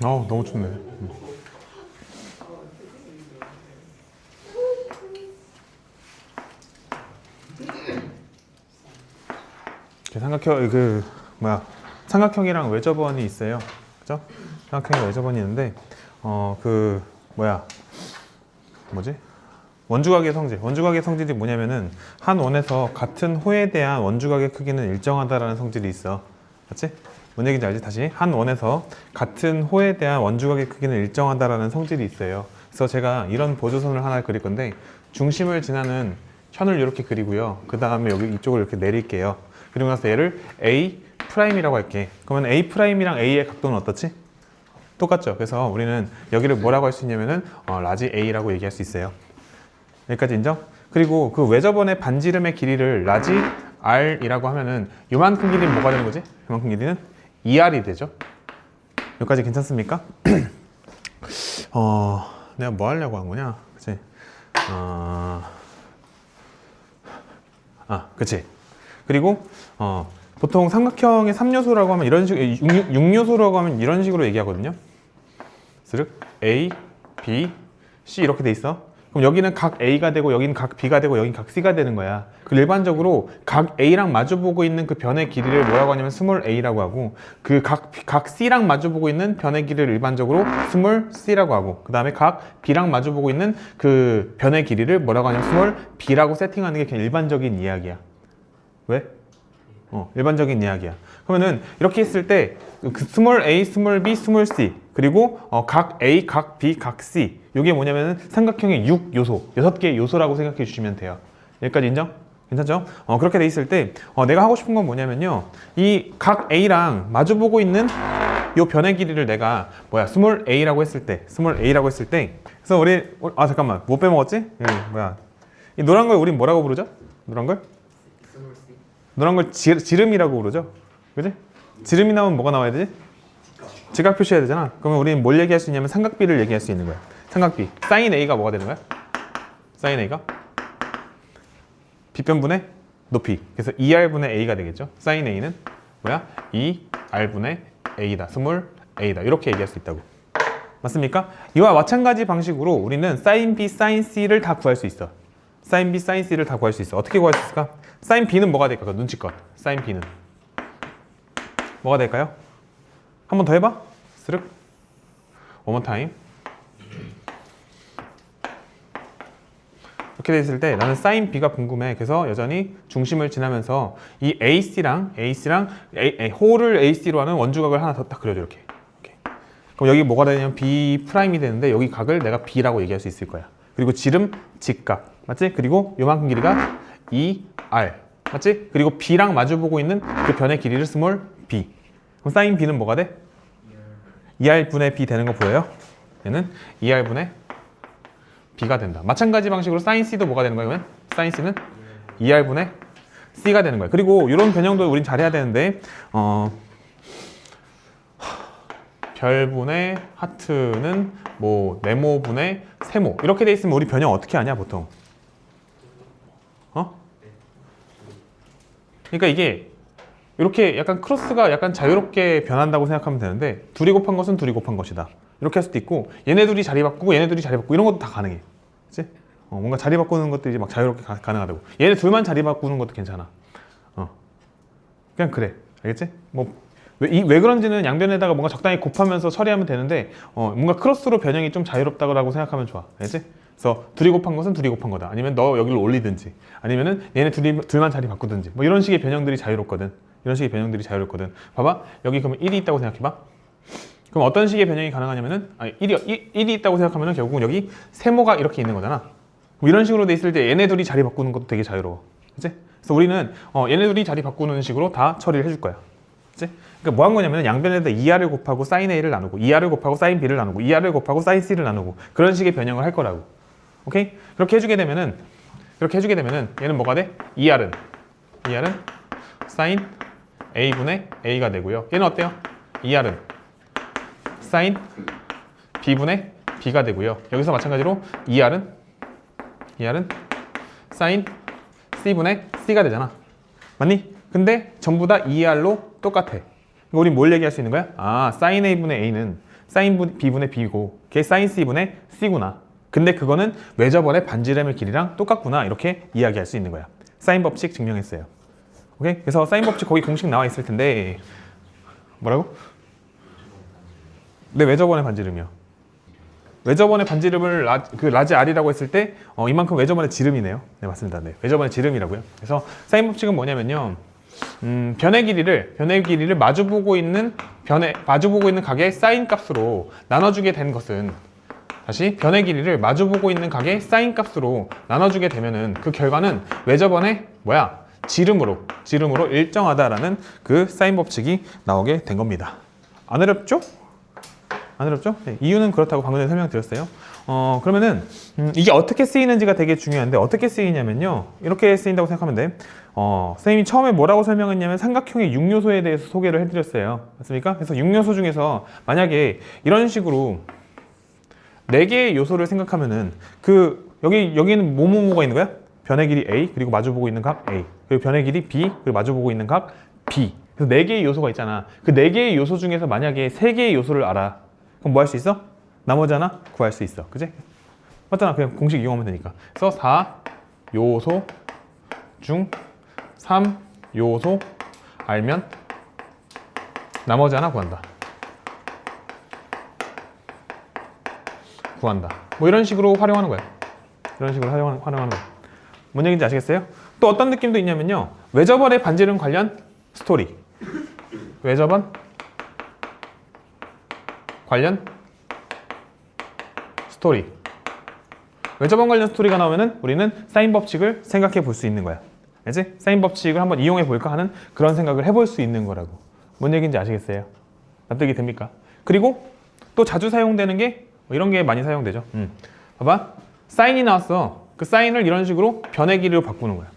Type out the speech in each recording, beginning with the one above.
너무 춥네. 삼각형이랑 외접원이 있어요. 그죠? 삼각형이 외접원이 있는데, 뭐지? 원주각의 성질. 원주각의 성질이 뭐냐면은, 한 원에서 같은 호에 대한 원주각의 크기는 일정하다라는 성질이 있어. 맞지? 뭔 얘기인지 알지? 다시. 한 원에서 같은 호에 대한 원주각의 크기는 일정하다라는 성질이 있어요. 그래서 제가 이런 보조선을 하나 그릴 건데, 중심을 지나는 현을 이렇게 그리고요. 그 다음에 여기 이쪽을 이렇게 내릴게요. 그리고 나서 얘를 A 프라임이라고 할게. 그러면 A 프라임이랑 A의 각도는 어떻지? 똑같죠. 그래서 우리는 여기를 뭐라고 할 수 있냐면은 라지 A라고 얘기할 수 있어요. 여기까지 인정? 그리고 그 외접원의 반지름의 길이를 라지 R이라고 하면은 요만큼 길이는 뭐가 되는 거지? 요만큼 길이는 2R이 되죠. 여기까지 괜찮습니까? 내가 뭐 하려고 한 거냐? 그치? 그치. 그리고 보통 삼각형의 3요소라고 하면 이런 식으로 6요소라고 하면 이런 식으로 얘기하거든요. 즉 A, B, C 이렇게 돼 있어. 그럼 여기는 각 A가 되고 여기는 각 B가 되고 여기는 각 C가 되는 거야. 그 일반적으로 각 A랑 마주보고 있는 그 변의 길이를 뭐라고 하냐면 스몰 a라고 하고, 그 각 C랑 마주보고 있는 변의 길이를 일반적으로 스몰 c라고 하고, 그 다음에 각 B랑 마주보고 있는 그 변의 길이를 뭐라고 하냐면 스몰 b라고 세팅하는 게 그냥 일반적인 이야기야. 왜? 일반적인 이야기야. 그러면은 이렇게 했을 때 그 스몰 a, 스몰 b, 스몰 c 그리고 각 a, 각 b, 각 c 이게 뭐냐면은 삼각형의 6요소, 6개의 요소라고 생각해 주시면 돼요. 여기까지 인정? 괜찮죠? 그렇게 돼 있을 때 내가 하고 싶은 건 뭐냐면요, 이 각 a랑 마주보고 있는 요 변의 길이를 내가 스몰 a라고 했을 때 그래서 우리 잠깐만 뭐 빼먹었지? 이 노란 걸 우린 뭐라고 부르죠? 노란 걸 지름이라고 부르죠. 그지? 지름이 나오면 뭐가 나와야 되지? 지각 표시해야 되잖아. 그러면 우리는 뭘 얘기할 수 있냐면 삼각비를 얘기할 수 있는 거야. 삼각비. 사인 A가 뭐가 되는 거야? 사인 A가 빗변분의 높이. 그래서 2R분의 A가 되겠죠. 사인 A는 2R분의 A다. 스몰 A다. 이렇게 얘기할 수 있다고. 맞습니까? 이와 마찬가지 방식으로 우리는 사인 B, 사인 C를 다 구할 수 있어. 사인 B, 사인 C를 다 구할 수 있어. 어떻게 구할 수 있을까? 사인 B는 뭐가 될까? 눈치껏. 사인 B는 뭐가 될까요? 한 번 더 해봐. 스륵. One more time. 이렇게 돼 있을 때 나는 사인 B가 궁금해. 그래서 여전히 중심을 지나면서 이 AC랑 호를 AC로 하는 원주각을 하나 더 딱 그려줘. 이렇게. 그럼 여기 뭐가 되냐면 B 프라임이 되는데 여기 각을 내가 B라고 얘기할 수 있을 거야. 그리고 지름, 직각. 맞지? 그리고 요만큼 길이가 2R. 맞지? 그리고 B랑 마주보고 있는 그 변의 길이를 스몰 b. 그럼 사인 B는 뭐가 돼? 2R분의 B 되는 거 보여요? 얘는 2R분의 B가 된다. 마찬가지 방식으로 사인 C도 뭐가 되는 거야? 그러면 사인 C는 2R분의 C가 되는 거야. 그리고 이런 변형도 우린 잘해야 되는데 별분의 하트는 네모분의 세모 이렇게 돼 있으면 우리 변형 어떻게 하냐 보통? 그러니까 이게 이렇게 약간 크로스가 약간 자유롭게 변한다고 생각하면 되는데, 둘이 곱한 것은 둘이 곱한 것이다. 이렇게 할 수도 있고, 얘네 둘이 자리 바꾸고 얘네 둘이 자리 바꾸고 이런 것도 다 가능해. 그치? 뭔가 자리 바꾸는 것도 이제 막 자유롭게 가능하다고. 얘네 둘만 자리 바꾸는 것도 괜찮아. 그냥 그래. 알겠지? 왜 그런지는 양변에다가 뭔가 적당히 곱하면서 처리하면 되는데, 뭔가 크로스로 변형이 좀 자유롭다고 생각하면 좋아. 알겠지? 그래서 둘이 곱한 것은 둘이 곱한 거다. 아니면 너 여기를 올리든지, 아니면은 얘네 둘만 자리 바꾸든지, 이런 식의 변형들이 자유롭거든. 봐봐. 여기 그러면 1이 있다고 생각해봐. 그럼 어떤 식의 변형이 가능하냐면은, 1이 있다고 생각하면은 결국은 여기 세모가 이렇게 있는 거잖아. 이런 식으로 돼 있을 때 얘네 둘이 자리 바꾸는 것도 되게 자유로워. 그치? 그래서 우리는 얘네 둘이 자리 바꾸는 식으로 다 처리를 해줄 거야. 그치? 그러니까 뭐 한 거냐면 양변에다 2R을 곱하고 사인 A를 나누고 2R을 곱하고 사인 B를 나누고 2R을 곱하고 사인 C를 나누고 그런 식의 변형을 할 거라고. 오케이? 그렇게 해주게 되면은 얘는 뭐가 돼? 2R은 사인 A분의 A가 되고요. 얘는 어때요? 2R은 사인 B분의 B가 되고요. 여기서 마찬가지로 2R은 사인 C분의 C가 되잖아. 맞니? 근데 전부 다 2R로 똑같아. 우리 뭘 얘기할 수 있는 거야? 사인 A분의 A는 사인 B분의 B고 걔 사인 C분의 C구나. 근데 그거는 외접원의 반지름의 길이랑 똑같구나. 이렇게 이야기할 수 있는 거야. 사인 법칙 증명했어요. 오케이? 그래서 사인 법칙 거기 공식 나와 있을 텐데 뭐라고? 네, 외접원의 반지름이요. 외접원의 반지름을 라지 R이라고 했을 때 이만큼 외접원의 지름이네요. 네, 맞습니다. 네, 외접원의 지름이라고요. 그래서 사인 법칙은 뭐냐면요. 변의 길이를 마주보고 있는 각의 사인 값으로 나눠주게 된 것은 다시 변의 길이를 마주보고 있는 각의 사인 값으로 나눠주게 되면은 그 결과는 외접원의 지름으로 일정하다라는 그 사인 법칙이 나오게 된 겁니다. 안 어렵죠? 안 어렵죠? 네, 이유는 그렇다고 방금 전에 설명드렸어요. 그러면은 이게 어떻게 쓰이는지가 되게 중요한데 어떻게 쓰이냐면요. 이렇게 쓰인다고 생각하면 돼. 선생님이 처음에 뭐라고 설명했냐면 삼각형의 6요소에 대해서 소개를 해드렸어요. 맞습니까? 그래서 6요소 중에서 만약에 이런 식으로 4개의 요소를 생각하면은 여기는 뭐가 있는 거야? 변의 길이 A 그리고 마주보고 있는 각 A 그리고 변의 길이 B 그리고 마주보고 있는 각 B. 그래서 4개의 요소가 있잖아. 그 4개의 요소 중에서 만약에 3개의 요소를 알아. 그럼 뭐 할 수 있어? 나머지 하나 구할 수 있어. 그지? 맞잖아. 그냥 공식 이용하면 되니까. 그래서 4요소 중 3요소 알면 나머지 하나 구한다. 뭐 이런 식으로 활용하는 거야. 이런 식으로 활용하는 거야. 뭔 얘기인지 아시겠어요? 또 어떤 느낌도 있냐면요. 외접원의 반지름 관련 스토리. 외접원 관련 스토리. 외접원 관련 스토리가 나오면은 우리는 사인 법칙을 생각해 볼 수 있는 거야. 알지? 사인 법칙을 한번 이용해 볼까 하는 그런 생각을 해볼 수 있는 거라고. 뭔 얘기인지 아시겠어요? 납득이 됩니까? 그리고 또 자주 사용되는 게 이런 게 많이 사용되죠. 봐봐. 사인이 나왔어. 그 사인을 이런 식으로 변의 길이로 바꾸는 거야.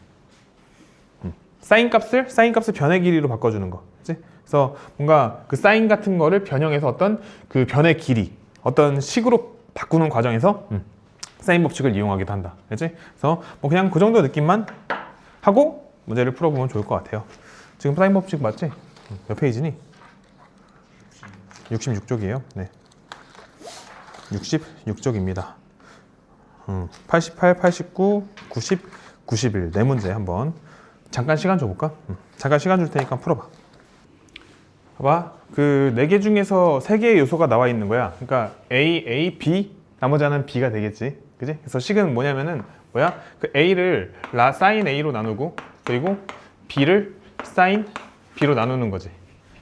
사인 값을 변의 길이로 바꿔주는 거. 그치? 그래서 뭔가 그 사인 같은 거를 변형해서 어떤 그 변의 길이, 어떤 식으로 바꾸는 과정에서 사인 법칙을 이용하기도 한다. 그치? 그래서 뭐 그냥 그 정도 느낌만 하고 문제를 풀어보면 좋을 것 같아요. 지금 사인 법칙 맞지? 몇 페이지니? 66쪽이에요. 네. 66쪽입니다. 88, 89, 90, 91 네 문제 한번 잠깐 시간 줘볼까? 잠깐 시간 줄 테니까 풀어봐. 봐봐. 그 4개 중에서 3개의 요소가 나와 있는 거야. 그러니까 A, B 나머지 하나는 B가 되겠지. 그지? 그래서 식은 뭐냐면은 그 A를 사인 A로 나누고 그리고 B를 사인 B로 나누는 거지.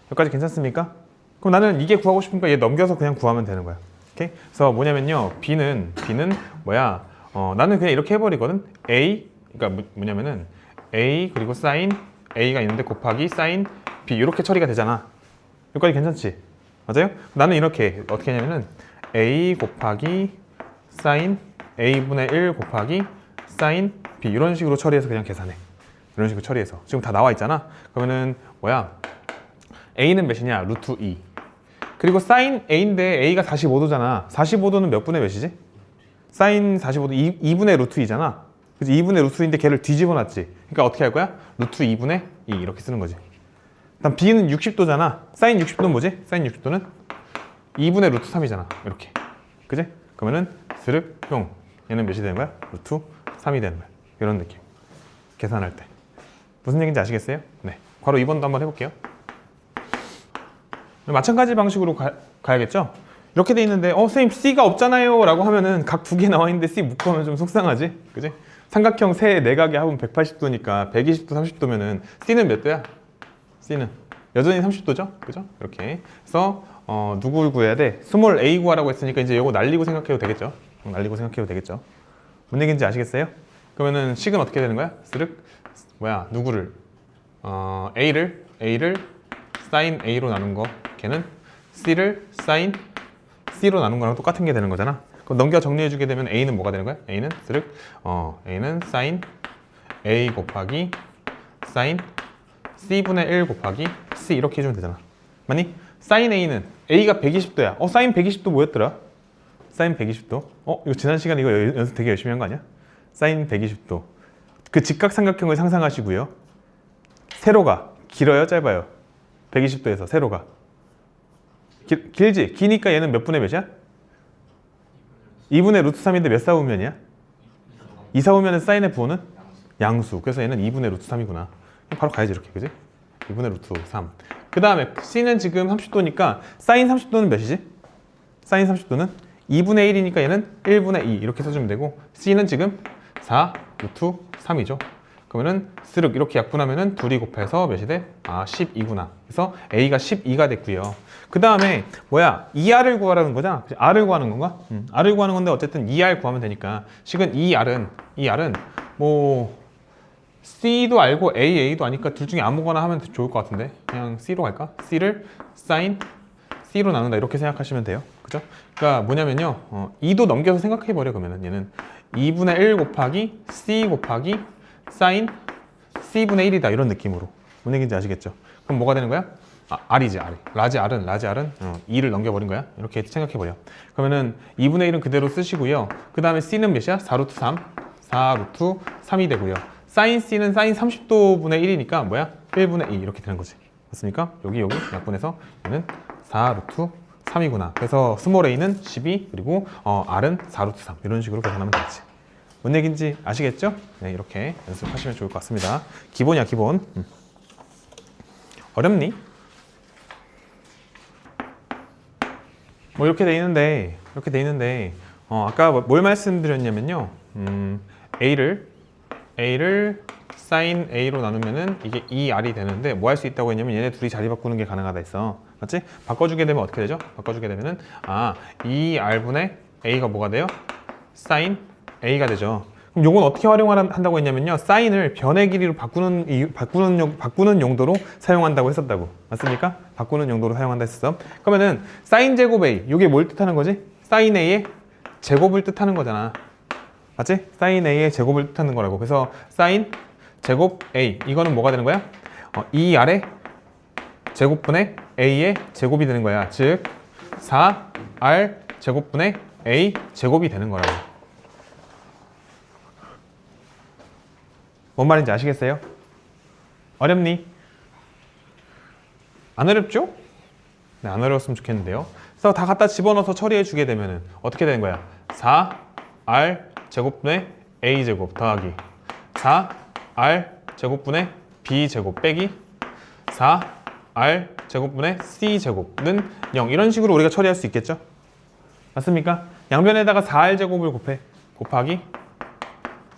여기까지 괜찮습니까? 그럼 나는 이게 구하고 싶으니까 얘 넘겨서 그냥 구하면 되는 거야. 오케이? 그래서 뭐냐면요. B는 나는 그냥 이렇게 해버리거든. A, 그러니까 뭐냐면은 A 그리고 사인 A가 있는데 곱하기 사인 B 이렇게 처리가 되잖아. 여기까지 괜찮지? 맞아요? 나는 이렇게 어떻게 하냐면은 A 곱하기 사인 A분의 1 곱하기 사인 B 이런 식으로 처리해서 그냥 계산해. 이런 식으로 처리해서 지금 다 나와 있잖아. 그러면은 A는 몇이냐? 루트 2 그리고 사인 A인데 A가 45도잖아. 45도는 몇 분의 몇이지? 사인 45도 2분의 루트 2잖아. 그치? 2분의 루트 2인데 걔를 뒤집어 놨지. 그러니까 어떻게 할 거야? 루트 2분의 2 이렇게 쓰는 거지. 다음 B는 60도잖아. 사인 60도는 뭐지? 사인 60도는 2분의 루트 3이잖아. 이렇게. 그지? 그러면은 스륵 뿅. 얘는 몇이 되는 거야? 루트 3이 되는 거야. 이런 느낌. 계산할 때. 무슨 얘기인지 아시겠어요? 네. 바로 2번도 한번 해볼게요. 마찬가지 방식으로 가야겠죠? 이렇게 돼 있는데 선생님 C가 없잖아요 라고 하면은 각 2개 나와 있는데 C 묶고 하면 좀 속상하지? 그지? 삼각형 세 내각에 합은 180도니까 120도 30도면은 C는 몇 도야? C는 여전히 30도죠? 그죠? 이렇게 그래서 누구를 구해야 돼? 스몰 a 구하라고 했으니까 이제 이거 날리고 생각해도 되겠죠? 날리고 생각해도 되겠죠? 뭔 얘기인지 아시겠어요? 그러면은 식은 어떻게 되는 거야? 스륵 누구를 A를 사인 A로 나눈 거 걔는 C를 사인 C로 나눈 거랑 똑같은 게 되는 거잖아. 그럼 넘겨 정리해주게 되면 A는 뭐가 되는 거야? A는 스륵 A는 사인 A 곱하기 사인 C분의 1 곱하기 C 이렇게 해주면 되잖아. 맞니? 사인 A는 A가 120도야. 사인 120도 뭐였더라? 사인 120도. 이거 지난 시간에 이거 연습 되게 열심히 한 거 아니야? 사인 120도. 그 직각삼각형을 상상하시고요. 세로가 길어요? 짧아요? 120도에서 세로가 길지? 기니까 얘는 몇 분의 몇이야? 2분의 루트 3인데 몇 사분면이야? 2 사분면의 사인의 부호는? 양수. 그래서 얘는 2분의 루트 3이구나. 바로 가야지 이렇게, 그지? 2분의 루트 3. 그 다음에 C는 지금 30도니까 사인 30도는 몇이지? 사인 30도는 2분의 1이니까 얘는 1분의 2 이렇게 써주면 되고, C는 지금 4 루트 3이죠. 그러면은 스륵 이렇게 약분하면은 둘이 곱해서 몇이 돼? 12구나. 그래서 A가 12가 됐고요. 그 다음에 뭐야? 2R을 구하라는 거잖아. R을 구하는 건가? R을 구하는 건데 어쨌든 2R 구하면 되니까 식은 2R은 뭐 C도 알고 A도 아니까 둘 중에 아무거나 하면 좋을 것 같은데 그냥 C로 갈까? C를 사인 C로 나눈다 이렇게 생각하시면 돼요. 그죠? 그러니까 뭐냐면요. 2도 넘겨서 생각해버려. 그러면은 얘는 2분의 1 곱하기 C 곱하기 사인 C분의 1이다 이런 느낌으로. 뭔 얘기인지 아시겠죠? 그럼 뭐가 되는 거야? R이지, R. 라지 R은 2를 넘겨버린 거야. 이렇게 생각해버려. 그러면은 2분의 1은 그대로 쓰시고요. 그 다음에 C는 몇이야? 4 루트 3. 4 루트 3이 되고요. 사인 C는 사인 30도분의 1이니까 뭐야? 1분의 2 이렇게 되는 거지. 맞습니까? 여기 약분해서 얘는 4 루트 3이구나. 그래서 스몰 a는 12 그리고 R은 4 루트 3 이런 식으로 계산하면 되겠지. 뭔 얘기인지 아시겠죠? 네, 이렇게 연습하시면 좋을 것 같습니다. 기본이야, 기본. 어렵니? 뭐 이렇게 돼 있는데 아까 뭘 말씀드렸냐면요. A를 사인 A로 나누면은 이게 2R이 되는데 뭐 할 수 있다고 했냐면 얘네 둘이 자리 바꾸는 게 가능하다 했어. 맞지? 바꿔주게 되면 어떻게 되죠? 바꿔주게 되면은 2R분의 A가 뭐가 돼요? 사인 A가 되죠. 그럼 요건 어떻게 활용한다고 했냐면요. 사인을 변의 길이로 바꾸는 용도로 사용한다고 했었다고. 맞습니까? 바꾸는 용도로 사용한다 했었어. 그러면은 사인 제곱 A, 요게 뭘 뜻하는 거지? 사인 A의 제곱을 뜻하는 거잖아. 맞지? 사인 A의 제곱을 뜻하는 거라고. 그래서 사인 제곱 A, 이거는 뭐가 되는 거야? 2R의 제곱분의 A의 제곱이 되는 거야. 즉 4R 제곱분의 A 제곱이 되는 거라고. 뭔 말인지 아시겠어요? 어렵니? 안 어렵죠? 네, 안 어려웠으면 좋겠는데요. 그래서 다 갖다 집어넣어서 처리해 주게 되면은 어떻게 되는 거야? 4R 제곱분의 A 제곱 더하기 4R 제곱분의 B 제곱 빼기 4R 제곱분의 C 제곱은 0 이런 식으로 우리가 처리할 수 있겠죠? 맞습니까? 양변에다가 4R 제곱을 곱하기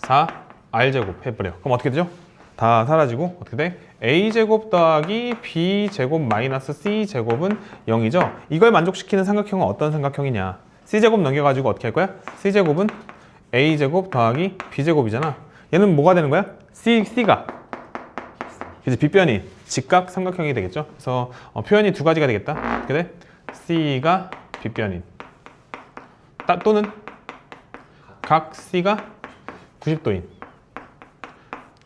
4R 제곱 해버려. 그럼 어떻게 되죠? 다 사라지고 어떻게 돼? A제곱 더하기 B제곱 마이너스 C제곱은 0이죠? 이걸 만족시키는 삼각형은 어떤 삼각형이냐? C제곱 넘겨가지고 어떻게 할 거야? C제곱은 A제곱 더하기 B제곱이잖아. 얘는 뭐가 되는 거야? C가 그치? 빗변이 직각 삼각형이 되겠죠? 그래서 표현이 두 가지가 되겠다. 어떻게 돼? C가 빗변인 또는 각 C가 90도인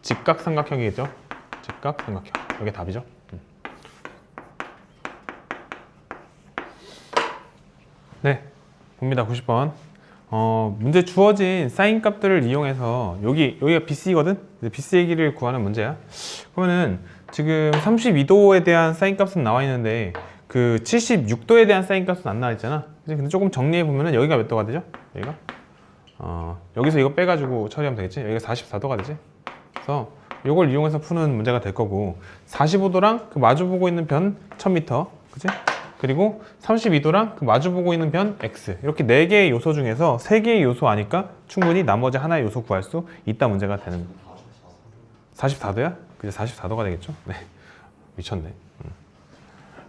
직각 삼각형이겠죠? 직각 삼각형. 이게 답이죠. 네, 봅니다. 90번. 문제 주어진 사인 값들을 이용해서 여기가 BC거든? BC의 길이를 구하는 문제야. 그러면은 지금 32도에 대한 사인 값은 나와 있는데 그 76도에 대한 사인 값은 안 나와 있잖아. 근데 조금 정리해 보면은 여기가 몇 도가 되죠? 여기가? 여기서 이거 빼가지고 처리하면 되겠지? 여기가 44도가 되지? 그래서 이걸 이용해서 푸는 문제가 될 거고 45도랑 그 마주보고 있는 변 1000m 그치? 그리고 32도랑 그 마주보고 있는 변 x 이렇게 4개의 요소 중에서 3개의 요소 아니까 충분히 나머지 하나의 요소 구할 수 있다 문제가 되는 44도야? 그게 44도가 되겠죠? 네, 미쳤네.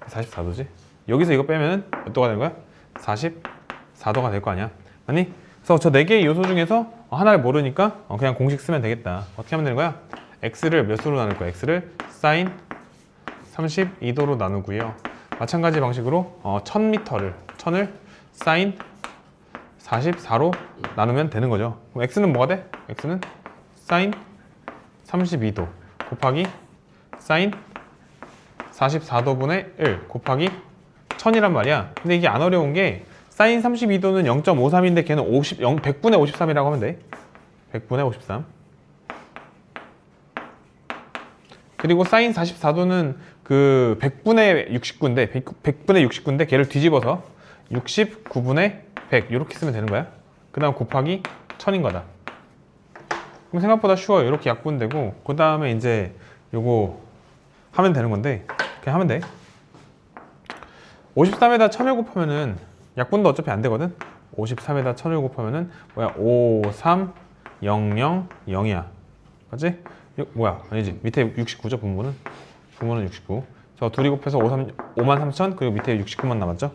44도지? 여기서 이거 빼면 몇 도가 되는 거야? 44도가 될 거 아니야? 아니? 그래서 저 4개의 요소 중에서 하나를 모르니까 그냥 공식 쓰면 되겠다. 어떻게 하면 되는 거야? x를 몇 수로 나눌 거야? x를 사인 32도로 나누고요. 마찬가지 방식으로 1000을 사인 44로 나누면 되는 거죠. 그럼 x는 뭐가 돼? x는 사인 32도 곱하기 사인 44도분의 1 곱하기 1000이란 말이야. 근데 이게 안 어려운 게 사인 32도는 0.53인데 걔는 100분의 53이라고 하면 돼. 100분의 53. 그리고 사인 44도는 그 100분의 69인데 100분의 69인데 걔를 뒤집어서 69분의 100 이렇게 쓰면 되는 거야. 그 다음 곱하기 1000인 거다. 그럼 생각보다 쉬워요. 이렇게 약분되고 그 다음에 이제 요거 하면 되는 건데 그냥 하면 돼. 53에다 1000을 곱하면은 약분도 어차피 안 되거든. 53에다 1000을 곱하면은 뭐야? 5, 3, 0, 0, 0이야. 맞지? 뭐야? 아니지. 밑에 69죠, 분모는. 분모는 69. 저 둘이 곱해서 53,000 그리고 밑에 69만 남았죠?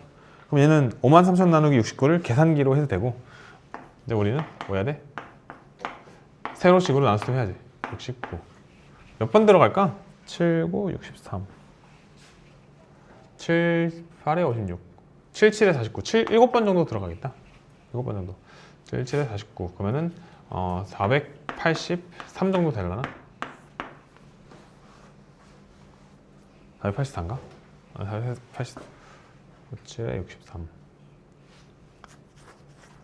그럼 얘는 53,000 나누기 69를 계산기로 해도 되고 이제 우리는 뭐 해야 돼? 세로식으로 나눠서 해야지. 69. 몇 번 들어갈까? 7, 9, 63. 7, 8에 56. 7, 7에 49. 7번 정도 들어가겠다. 7번 정도. 7, 7에 49. 그러면은 483 정도 되려나? 484인가? 480. 7에 63.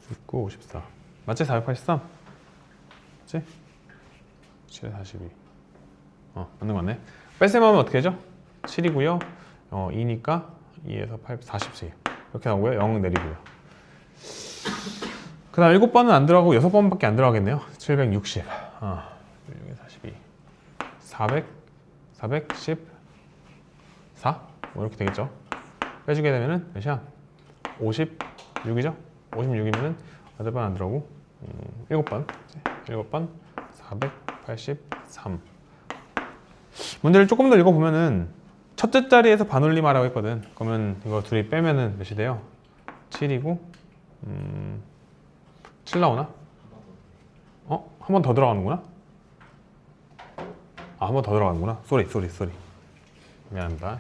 69, 54. 맞지? 483? 맞지? 7에 42. 맞는 거 같네. 뺄셈하면 어떻게 되죠? 7이고요. 2니까 2에서 8, 44. 이렇게 나오고요. 0 내리고요. 그 다음 7번은 안 들어가고 6번밖에 안 들어가겠네요. 760. 42. 400, 414? 뭐 이렇게 되겠죠. 빼주게 되면은 몇이야? 56이죠? 56이면은 8번 안 들어가고 7번. 7번 483. 문제를 조금 더 읽어보면은 첫째 자리에서 반올림하라고 했거든. 그러면 이거 둘이 빼면은 몇이 돼요? 7이고 7 나오나? 한 번 더 들어가는구나? 한 번 더 들어가는구나. 쏘리. 미안합니다.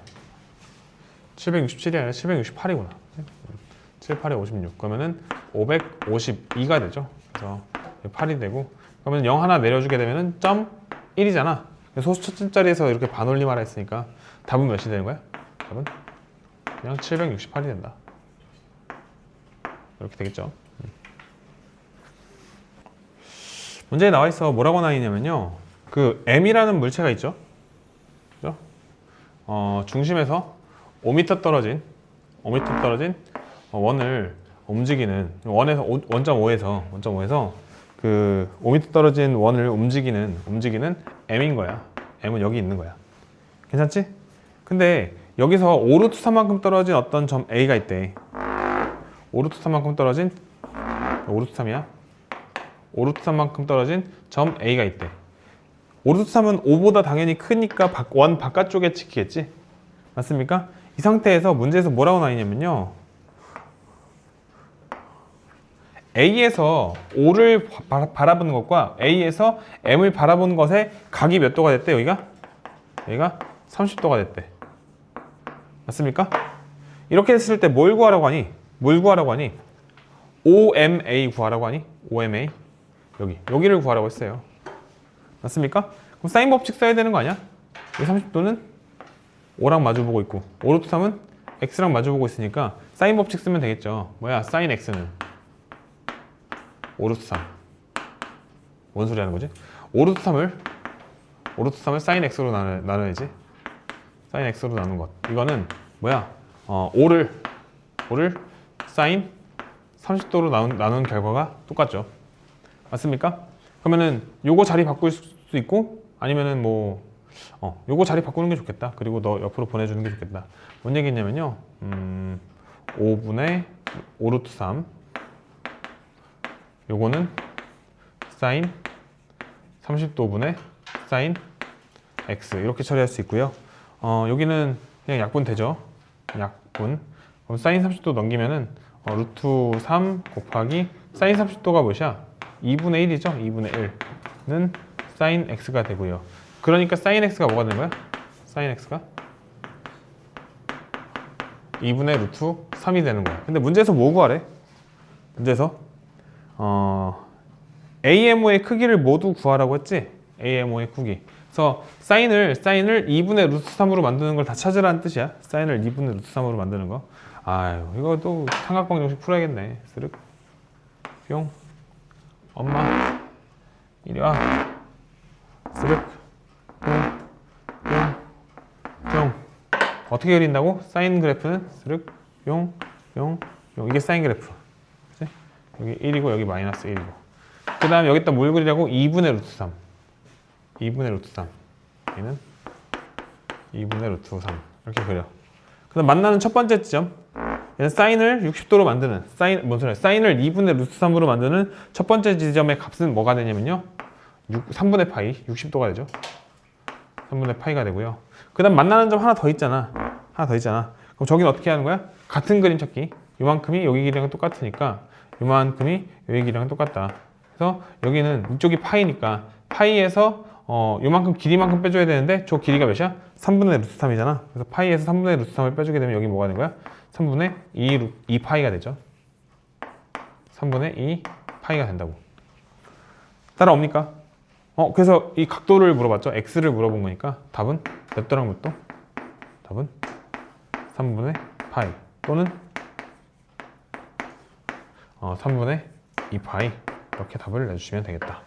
767이 아니라 768이구나. 7, 8에 56. 그러면은 552가 되죠. 그래서 8이 되고 그러면 0 하나 내려주게 되면은 점 1이잖아. 소수 첫째 자리에서 이렇게 반올림하라 했으니까 답은 몇이 되는 거야? 답은 그냥 768이 된다. 이렇게 되겠죠. 문제에 나와 있어 뭐라고 나와 있냐면요. 그 M이라는 물체가 있죠. 그죠? 중심에서 5m 떨어진 원을 움직이는 원에서 원점 5에서 그 5m 떨어진 원을 움직이는 M인 거야. M은 여기 있는 거야. 괜찮지? 근데 여기서 5루트 3만큼 떨어진 어떤 점 A가 있대. 5루트 3만큼 떨어진 5루트 3이야. 5루트 3만큼 떨어진 점 A가 있대. 5루트 3은 5보다 당연히 크니까 원 바깥쪽에 찍히겠지? 맞습니까? 이 상태에서 문제에서 뭐라고 나와 있냐면요. A에서 O를 바라보는 것과 A에서 M을 바라보는 것의 각이 몇 도가 됐대? 여기가 30도가 됐대. 맞습니까? 이렇게 했을 때 뭘 구하라고 하니? OMA 구하라고 하니? OMA 여기를 구하라고 했어요. 맞습니까? 그럼 사인 법칙 써야 되는 거 아니야? 이 30도는 O랑 마주보고 있고 5루트 3은 X랑 마주보고 있으니까 사인 법칙 쓰면 되겠죠. 뭐야? 사인 X는 5루트 3. 뭔 소리 하는 거지? 5루트 3을 사인 X로 나눠야지. 사인 X로 나눈 것. 이거는 뭐야? 5를 사인 30도로 나눈 결과가 똑같죠. 맞습니까? 그러면은 요거 자리 바꿀 수 있고 아니면은 뭐 요거 자리 바꾸는 게 좋겠다. 그리고 너 옆으로 보내주는 게 좋겠다. 뭔 얘기냐면요. 5분의 5루트 3 요거는 사인 30도분의 사인 X 이렇게 처리할 수 있고요. 여기는 그냥 약분 되죠. 약분. 그럼 사인 30도 넘기면은 루트 3 곱하기 사인 30도가 몇이야? 2분의 1이죠. 2분의 1는 사인 X가 되고요. 그러니까 사인 X가 뭐가 되는 거야? 사인 X가 2분의 루트 3이 되는 거야. 근데 문제에서 뭐 구하래? 문제에서 AMO의 크기를 모두 구하라고 했지? AMO의 크기. 그래서 사인을 2분의 루트 3으로 만드는 걸 다 찾으라는 뜻이야. 사인을 2분의 루트 3으로 만드는 거. 아유, 이거 또 삼각방 정식 풀어야겠네. 스륵. 뿅. 엄마. 이리 와. 스륵. 뿅. 뿅. 뿅. 어떻게 그린다고? 사인 그래프는 쓱 용 이게 사인 그래프. 그치? 여기 1이고 여기 마이너스 1이고. 그 다음에 여기다 뭘 그리라고? 2분의 루트 3. 2분의 루트 3. 얘는 2분의 루트 3. 이렇게 그려. 그 다음 만나는 첫 번째 지점. 얘는 사인을 60도로 만드는 뭔 소리야? 사인을 2분의 루트 3으로 만드는 첫 번째 지점의 값은 뭐가 되냐면요. 3분의 파이 60도가 되죠. 3분의 파이가 되고요. 그 다음 만나는 점 하나 더 있잖아. 그럼 저기는 어떻게 하는 거야? 같은 그림 찾기. 요만큼이 여기 길이랑 똑같으니까 요만큼이 여기 길이랑 똑같다. 그래서 여기는 이쪽이 파이니까 파이에서 요만큼 길이만큼 빼줘야 되는데 저 길이가 몇이야? 3분의 루트 3이잖아. 그래서 파이에서 3분의 루트 3을 빼주게 되면 여기 뭐가 되는 거야? 3분의 2 파이가 되죠. 3분의 2 파이가 된다고. 따라옵니까? 그래서 이 각도를 물어봤죠. x를 물어본 거니까 답은 몇 도랑 몇 도? 답은 3분의 파이 또는 3분의 2 파이 이렇게 답을 내주시면 되겠다.